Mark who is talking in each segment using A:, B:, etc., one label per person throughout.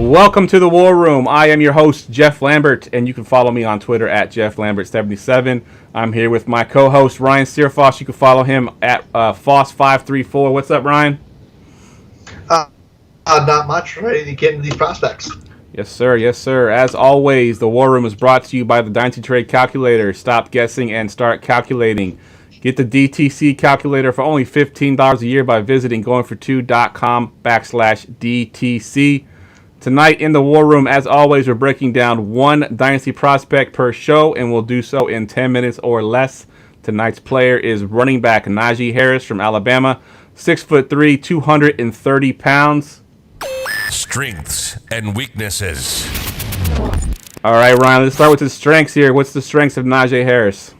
A: Welcome to the War Room. I am your host, Jeff Lambert, and you can follow me on Twitter at JeffLambert77. I'm here with my co-host, Ryan Searfoss. You can follow him at Foss534. What's up, Ryan?
B: Not much. Ready to get into these prospects.
A: Yes, sir. Yes, sir. As always, the War Room is brought to you by the Dynasty Trade Calculator. Stop guessing and start calculating. Get the DTC calculator for only $15 a year by visiting goingfor2.com/DTC. Tonight in the War Room, as always, we're breaking down one Dynasty prospect per show, and we'll do so in 10 minutes or less. Tonight's player is running back Najee Harris from Alabama, 6'3", 230 pounds.
C: Strengths and weaknesses.
A: All right, Ryan, let's start with the strengths here. What's the strengths of Najee Harris?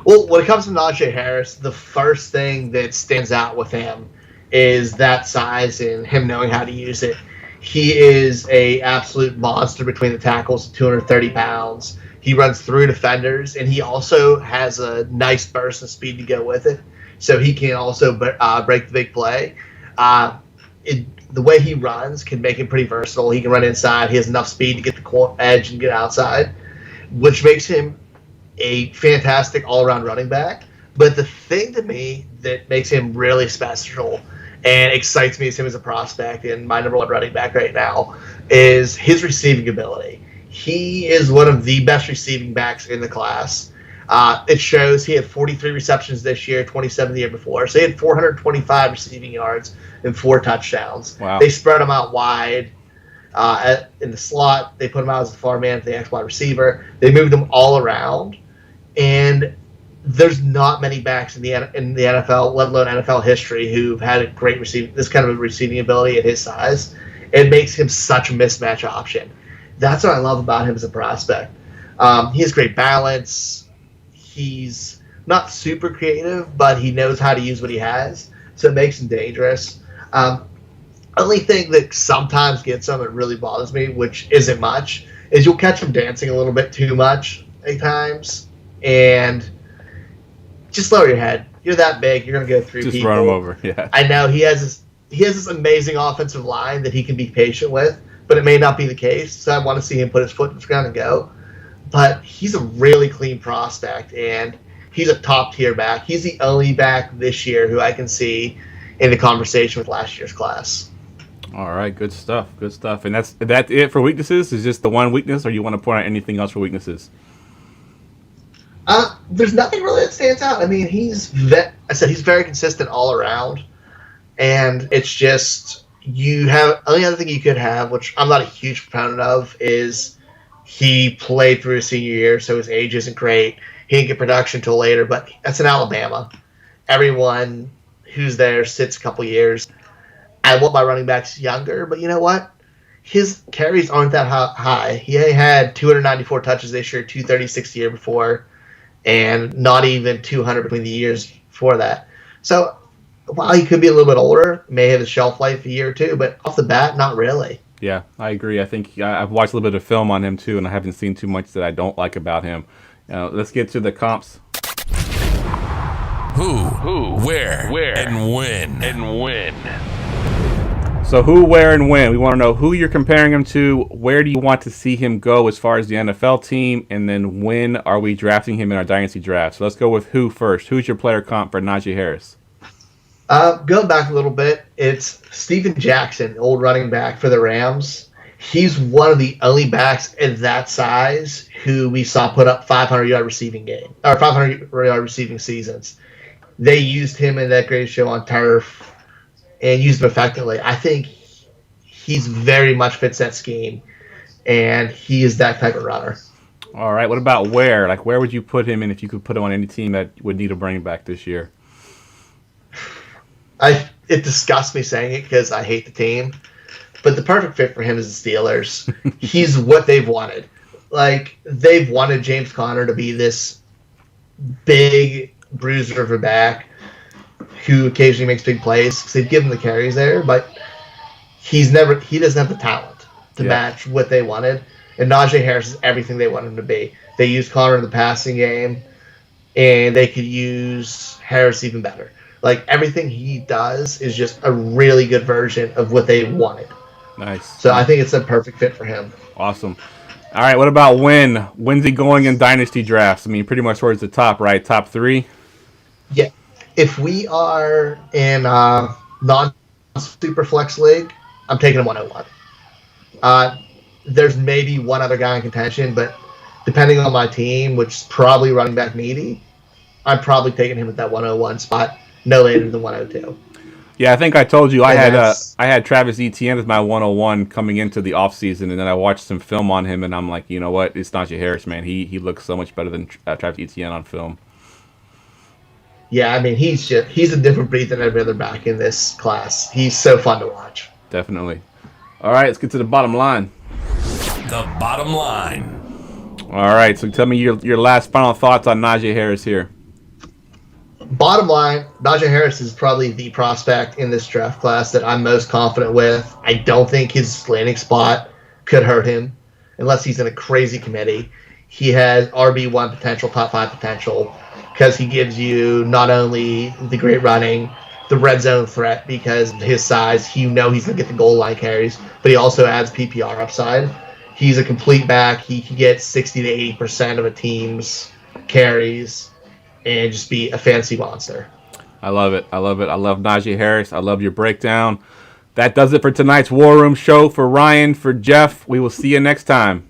B: Well, when it comes to Najee Harris, the first thing that stands out with him is that size and him knowing how to use it. He is a absolute monster between the tackles, 230 pounds. He runs through defenders, and he also has a nice burst of speed to go with it. So he can also break the big play. The way he runs can make him pretty versatile. He can run inside. He has enough speed to get the edge and get outside, which makes him a fantastic all-around running back. But the thing to me that makes him really special and excites me as him as a prospect and my number one running back right now is his receiving ability. He is one of the best receiving backs in the class. It shows. He had 43 receptions this year, 27 the year before. So he had 425 receiving yards and 4 touchdowns.
A: Wow.
B: They spread him out wide in the slot. They put him out as the far man for the X wide receiver. They moved him all around. And there's not many backs in the NFL, let alone NFL history, who've had a great this kind of receiving ability at his size. It makes him such a mismatch option. That's what I love about him as a prospect. He has great balance. He's not super creative, but he knows how to use what he has, so it makes him dangerous. Only thing that sometimes gets him, it really bothers me, which isn't much, is you'll catch him dancing a little bit too much at times, and just lower your head. You're that big. You're going to go through
A: Just
B: people.
A: run him over, yeah.
B: I know he has this amazing offensive line that he can be patient with, but it may not be the case, so I want to see him put his foot in the ground and go. But he's a really clean prospect, and he's a top-tier back. He's the only back this year who I can see in the conversation with last year's class.
A: All right, good stuff, good stuff. And that's it for weaknesses? Is just the one weakness, or you want to point out anything else for weaknesses?
B: There's nothing really that stands out. I mean, he's very consistent all around, and it's just only other thing you could have, which I'm not a huge proponent of, is he played through his senior year, so his age isn't great. He didn't get production until later, but that's in Alabama. Everyone who's there sits a couple years. I want my running backs younger, but you know what? His carries aren't that high. He had 294 touches this year, 236 the year before, and not even 200 between the years before that. So while he could be a little bit older, may have a shelf life a year or two, but off the bat, not really.
A: Yeah, I agree. I think I've watched a little bit of film on him, too, and I haven't seen too much that I don't like about him. Let's get to the comps.
C: Who, where, and when.
A: So who, where, and when. We want to know who you're comparing him to, where do you want to see him go as far as the NFL team, and then when are we drafting him in our Dynasty draft. So let's go with who first. Who's your player comp for Najee Harris?
B: Going back a little bit, it's Steven Jackson, old running back for the Rams. He's one of the only backs in that size who we saw put up 500-yard receiving seasons. They used him in that greatest show on turf and used him effectively. I think he's very much fits that scheme, and he is that type of runner.
A: All right. What about where? Like, where would you put him in if you could put him on any team that would need a running back this year?
B: It disgusts me saying it because I hate the team, but the perfect fit for him is the Steelers. He's what they've wanted. Like, they've wanted James Conner to be this big bruiser of a back who occasionally makes big plays because they've given the carries there, but he doesn't have the talent to match what they wanted. And Najee Harris is everything they want him to be. They used Conner in the passing game, and they could use Harris even better. Like, everything he does is just a really good version of what they wanted.
A: Nice.
B: So I think it's a perfect fit for him.
A: Awesome. All right, what about Win? When's he going in dynasty drafts? I mean, pretty much towards the top, right? Top 3?
B: Yeah. If we are in non-super flex league, I'm taking him 101. There's maybe one other guy in contention, but depending on my team, which is probably running back needy, I'm probably taking him at that 101 spot, no later than 102.
A: Yeah, I think I told you I had Travis Etienne as my 101 coming into the offseason, and then I watched some film on him, and I'm like, you know what? It's Najee Harris, man. He looks so much better than Travis Etienne on film.
B: Yeah, I mean, he's a different breed than every other back in this class. He's so fun to watch.
A: Definitely. All right, let's get to the bottom line.
C: The bottom line.
A: All right, so tell me your last final thoughts on Najee Harris here.
B: Bottom line, Najee Harris is probably the prospect in this draft class that I'm most confident with. I don't think his landing spot could hurt him unless he's in a crazy committee. He has RB1 potential, top 5 potential, because he gives you not only the great running, the red zone threat because of his size. He's going to get the goal line carries, but he also adds PPR upside. He's a complete back. He can get 60 to 80% of a team's carries and just be a fancy monster.
A: I love it. I love Najee Harris. I love your breakdown. That does it for tonight's War Room show. For Ryan, for Jeff, we will see you next time.